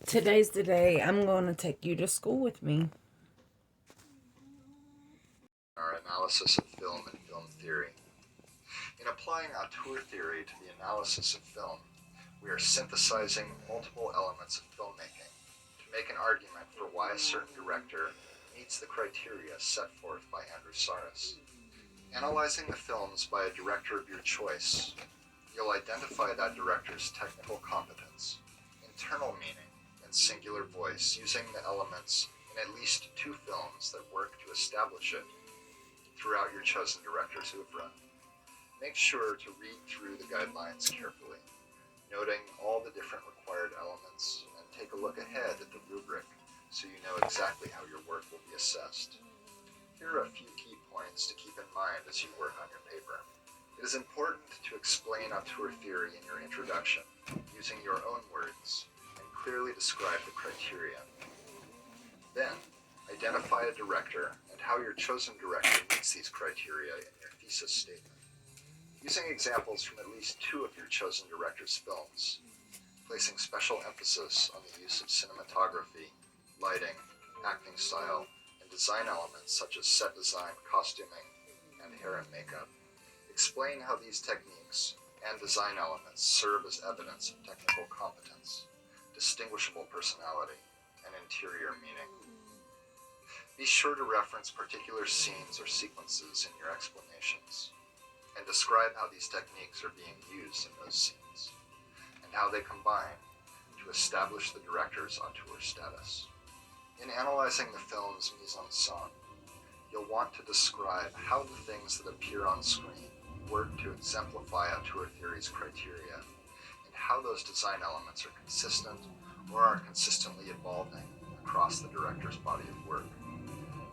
Today's the day I'm going to take you to school with me. Our analysis of film and film theory. In applying auteur theory to the analysis of film, we are synthesizing multiple elements of filmmaking to make an argument for why a certain director meets the criteria set forth by Andrew Saris. Analyzing the films by a director of your choice, you'll identify that director's technical competence, internal meaning, and singular voice using the elements in at least 2 films that work to establish it throughout your chosen director's oeuvre. Make sure to read through the guidelines carefully, noting all the different required elements, and take a look ahead at the rubric so you know exactly how your work will be assessed. Here are a few key points to keep in mind as you work on your paper. It is important to explain auteur theory in your introduction, using your own words, and clearly describe the criteria. Then, identify a director and how your chosen director meets these criteria in your thesis statement. Using examples from at least 2 of your chosen director's films, placing special emphasis on the use of cinematography, lighting, acting style, and design elements such as set design, costuming, and hair and makeup. Explain how these techniques and design elements serve as evidence of technical competence, distinguishable personality, and interior meaning. Be sure to reference particular scenes or sequences in your explanations, and describe how these techniques are being used in those scenes, and how they combine to establish the director's auteur status. In analyzing the film's mise-en-scène, you'll want to describe how the things that appear on screen work to exemplify auteur theory's criteria, and how those design elements are consistent or are consistently evolving across the director's body of work.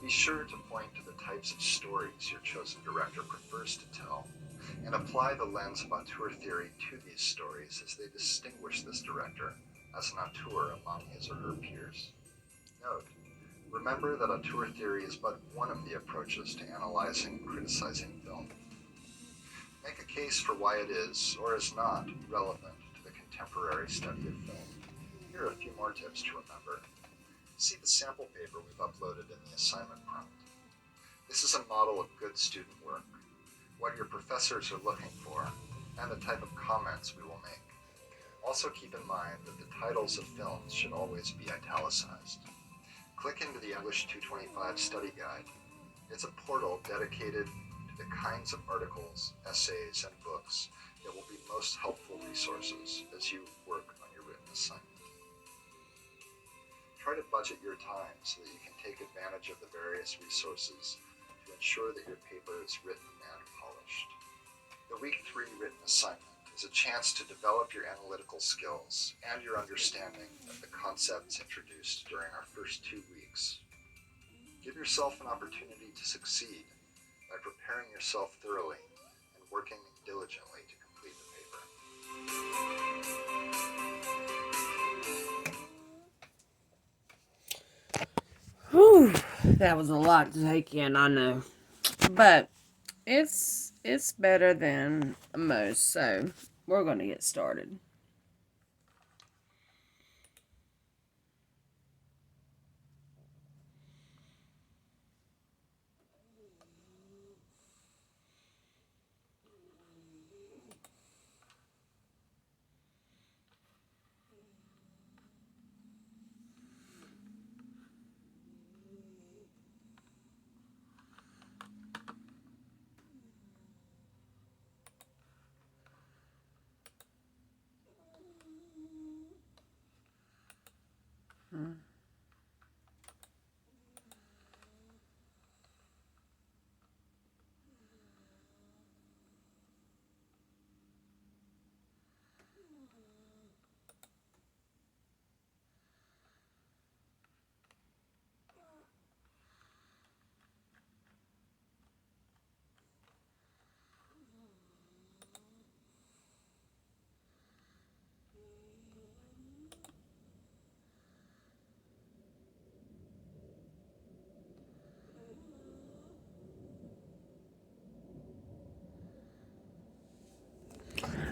Be sure to point to the types of stories your chosen director prefers to tell, and apply the lens of auteur theory to these stories as they distinguish this director as an auteur among his or her peers. Note, remember that auteur theory is but one of the approaches to analyzing and criticizing film. Make a case for why it is, or is not, relevant to the contemporary study of film. Here are a few more tips to remember. See the sample paper we've uploaded in the assignment prompt. This is a model of good student work, what your professors are looking for, and the type of comments we will make. Also keep in mind that the titles of films should always be italicized. Click into the English 225 study guide. It's a portal dedicated to the kinds of articles, essays, and books that will be most helpful resources as you work on your written assignment. Try to budget your time so that you can take advantage of the various resources to ensure that your paper is written and polished. The Week 3 written assignment is a chance to develop your analytical skills and your understanding of the concepts introduced during our first 2 weeks. Give yourself an opportunity to succeed by preparing yourself thoroughly and working diligently to complete the paper. Whew, that was a lot to take in, I know. But it's better than most, so we're going to get started.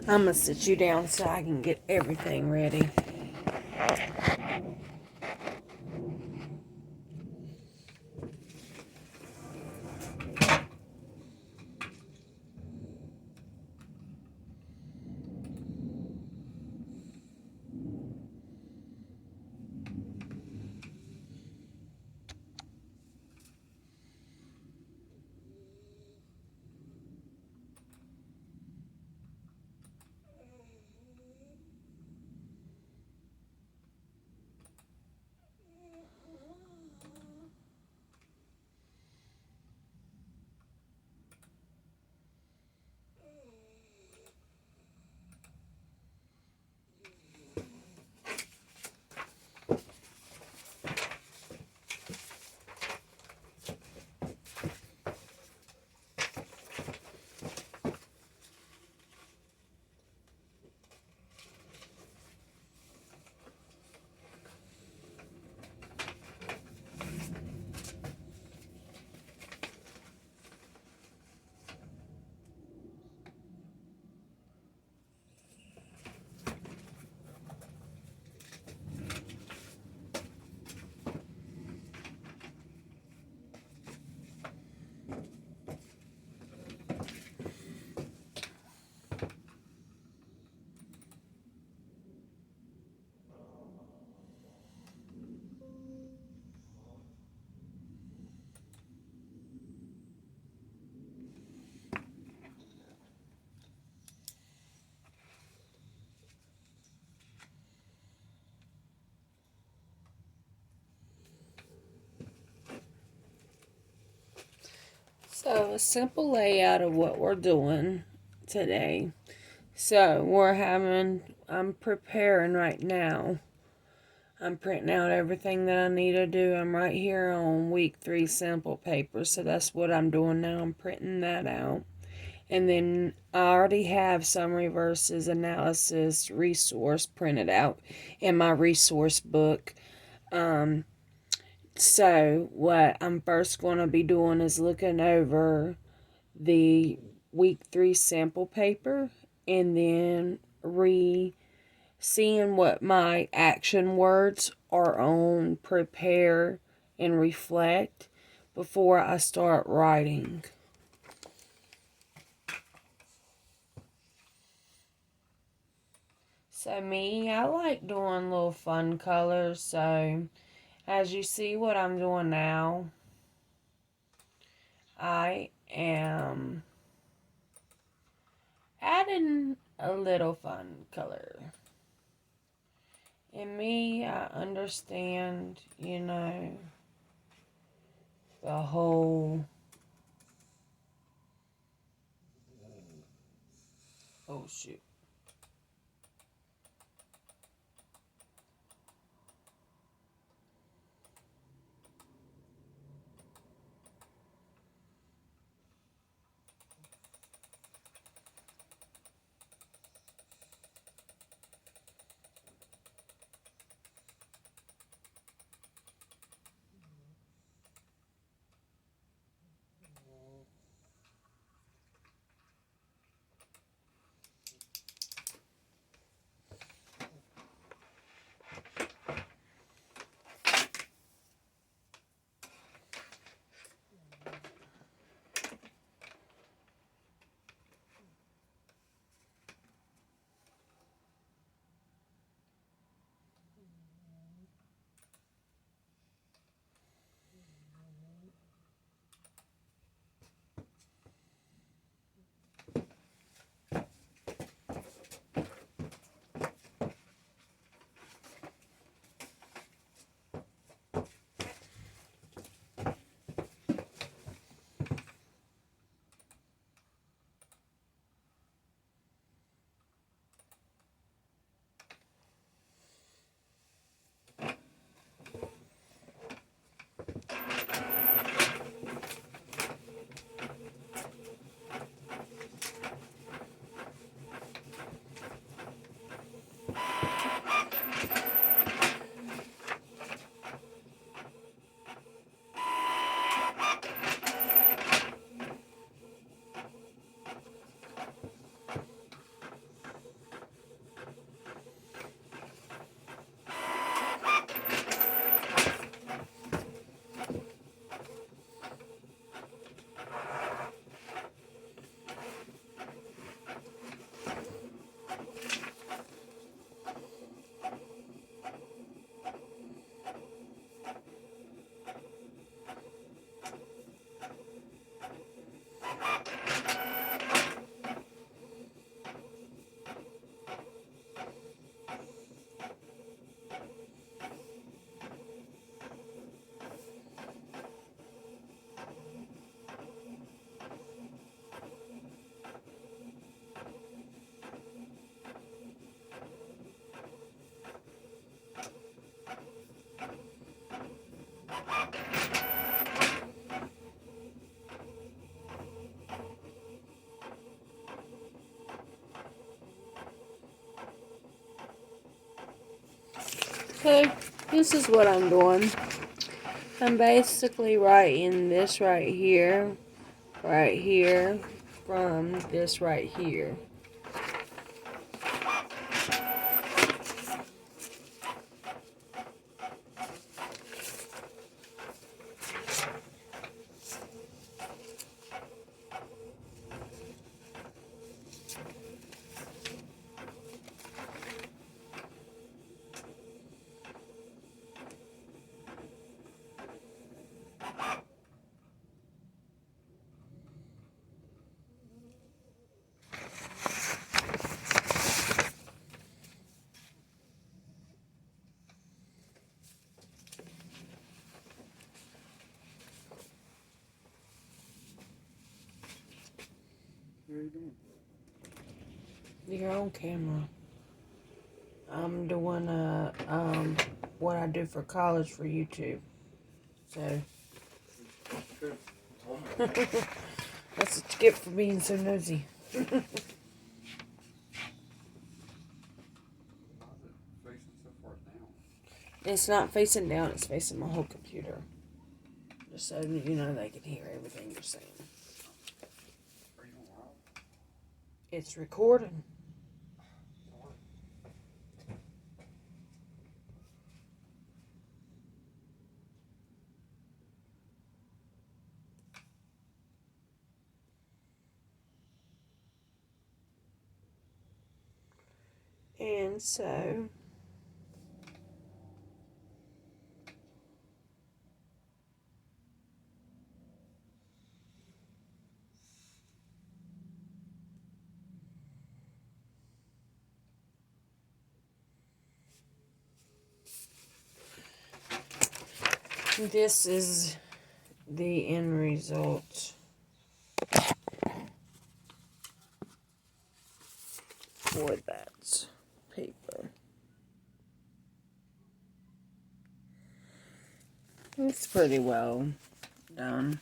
I'm going to sit you down so I can get everything ready. So, a simple layout of what we're doing today. So, I'm preparing right now. I'm printing out everything that I need to do. I'm right here on week 3 sample paper. So, that's what I'm doing now. I'm printing that out. And then I already have summary versus analysis resource printed out in my resource book. So what I'm first going to be doing is looking over the week 3 sample paper and then seeing what my action words are on prepare and reflect before I start writing. So me, I like doing little fun colors. So as you see what I'm doing now, I am adding a little fun color. In me, I understand, the whole, oh shoot. So, this is what I'm doing. I'm basically writing this right here, from this right here. What are you doing? You're on camera. I'm doing what I do for college for YouTube. So Good. that's what you get for being so nosy. How's it facing so far down? It's not facing down, it's facing my whole computer. Just so you know they can hear everything you're saying. Are you on loud? It's recording. And so this is the end result for that paper. It's pretty well done.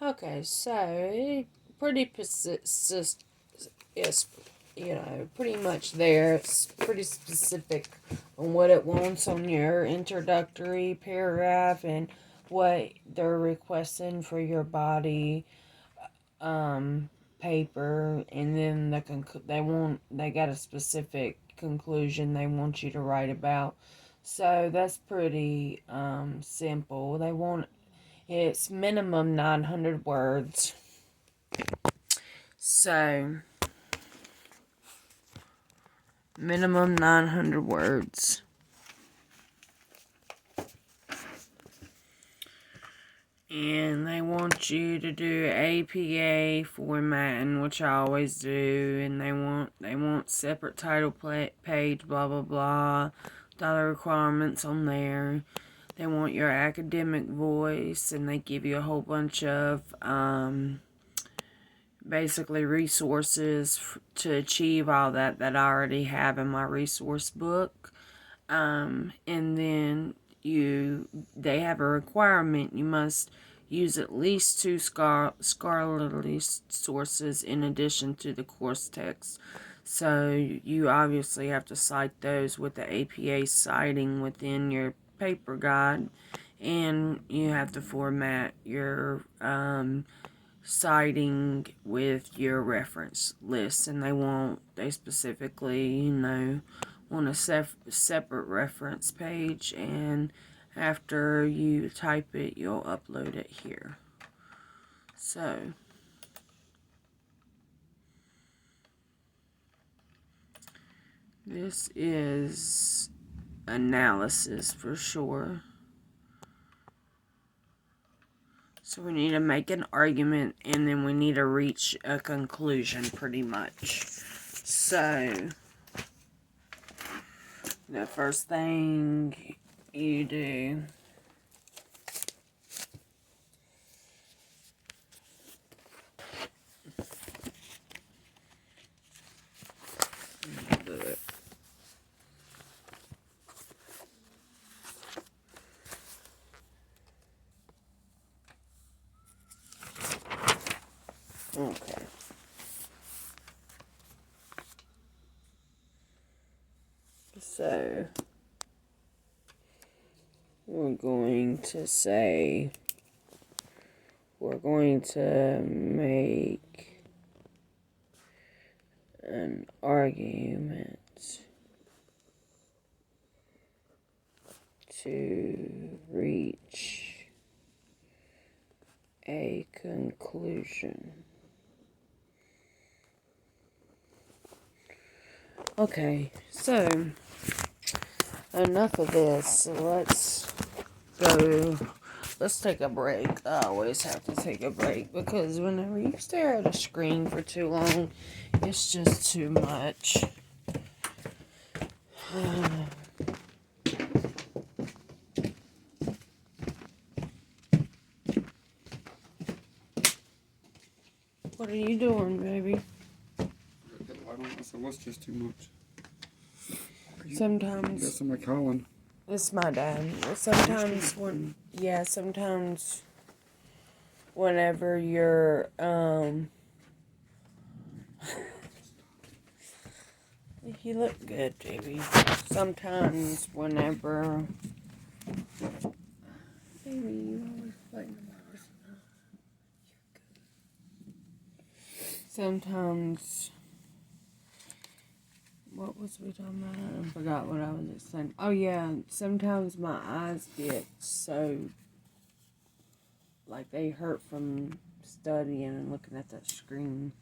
Okay, so pretty persist is, pretty much there. It's pretty specific on what it wants on your introductory paragraph and what they're requesting for your body paper, and then they got a specific conclusion they want you to write about. So that's pretty simple. It's minimum 900 words. So, minimum 900 words. And they want you to do APA formatting, which I always do. And they want separate title page, blah, blah, blah. Dollar requirements on there. They want your academic voice, and they give you a whole bunch of basically resources to achieve all that I already have in my resource book. And then they have a requirement. You must use at least 2 scholarly sources in addition to the course text. So you obviously have to cite those with the APA citing within your paper guide, and you have to format your citing with your reference list. And they specifically, want a separate reference page, and after you type it, you'll upload it here. So this is analysis for sure. So we need to make an argument, and then we need to reach a conclusion, pretty much. So the first thing you do Okay. So, we're going to say, we're going to make an argument to reach a conclusion. Okay, so enough of this. Let's take a break. I always have to take a break because whenever you stare at a screen for too long, it's just too much. What are you doing, baby? I don't know. So what's just too much? Sometimes That's somebody calling. it's my dad. Sometimes whenever you're you look good, baby. Sometimes whenever baby, you always fighting about this. Sometimes what was we talking about? I forgot what I was just saying. Oh yeah, sometimes my eyes get so like they hurt from studying and looking at that screen.